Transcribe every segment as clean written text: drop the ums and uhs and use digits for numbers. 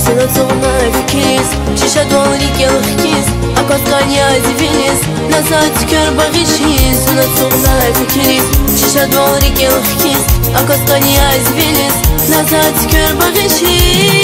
Сына цугна фикрис Чиша дуалри келхкис Акос каньязи вилис Назад кер багишис Сына цугна фикрис Чиша дуалри келхкис Акос каньязи вилис Назад кер багишис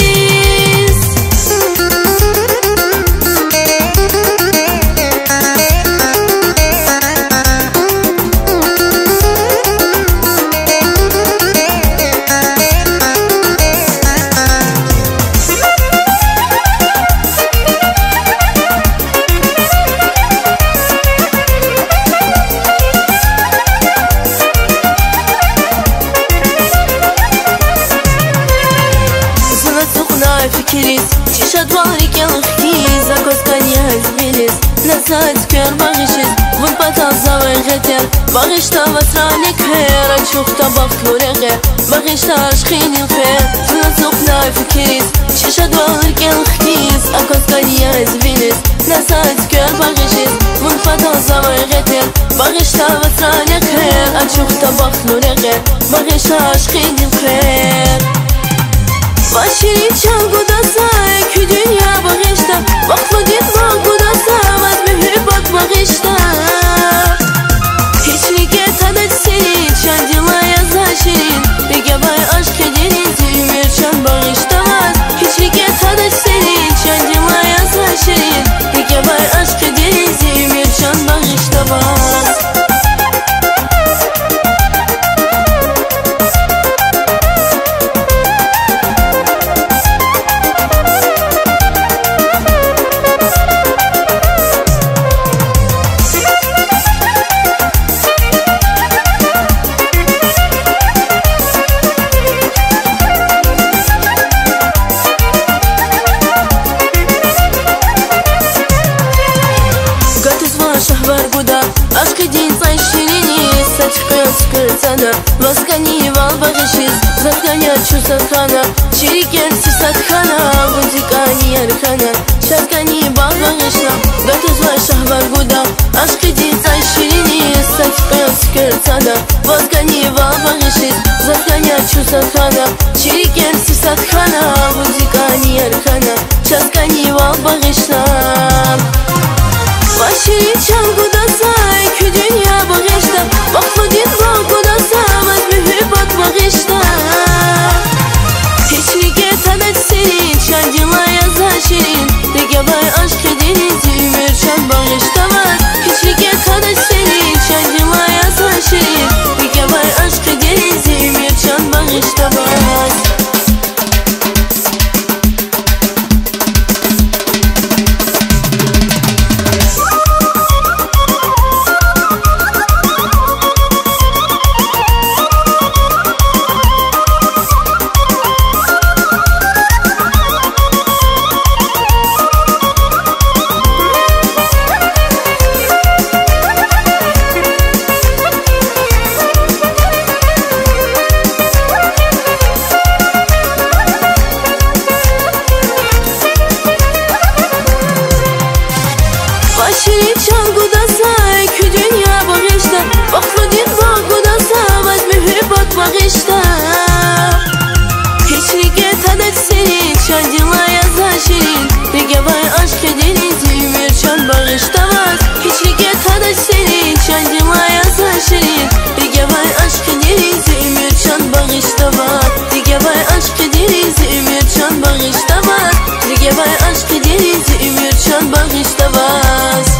فكريس شيشة دواري كالخيز أكوز كانياز بيليس نسات كير باغيشيز والبطل زاوي غتر باغيشتا بسراني كهير أتشوختا بغتلو لغير باغيشتا أشخيني الخير سنسوقنا فكريس شيشة دواري كالخيز أكوز كانياز بيليس نسات كير باغيشيز والبطل زاوي غتر باغيشتا بسراني كهير أتشوختا بغتلو لغير باغيشتا أشخيني الخير Başını çal kudasa, ki dünya bağışta Vakfı gitme kudasa, vaz mühibbat bağışta Hiçlik tadat senin, şandila yazar şirin Bege bay aşk edinizi, ümür çan bağışta vaz Hiçlik tadat senin, şandila yazar şirin Bege bay aşk edinizi, ümür çan bağışta vaz Aşkı din say şirini Saçkaya скрытана Воскани вал багишиз Затканя чу сатхана Чирикер си сатхана Вудикани ярхана Шаткани бал багишна Гатузва шахвар гуда Aşkı din say şirini Saçkaya скрытана Воскани вал багишиz Затканя чу сатхана Чирикер си сатхана Вудикани ярхана Шаткани вал багишна Başını çal kudasa, ki dünya bağışta Vakfı gitme kudasa, vaz mühibbat bağışta Hiçlik tadat senin, şandila yazar şirin Bege bay aşk edinizi, ümür çan bağışta vaz Hiçlik tadat senin, şandila yazar şirin Bege bay aşk edinizi, ümür çan bağışta vaz Başını çal kudasa, ki dünya bağışta Vakfı gitme kudasa, vaz mühibbat bağışta Hiçlik tadat senin, şandila yazar şirin Bege bay aşk edinizi, ümür çan bağışta vaz Hiçlik tadat senin, şandila yazar şirin Bege bay aşk edinizi, ümür çan bağışta vaz Bege bay aşk edinizi, ümür çan bağışta vaz Bege bay aşk edinizi, ümür çan bağışta vaz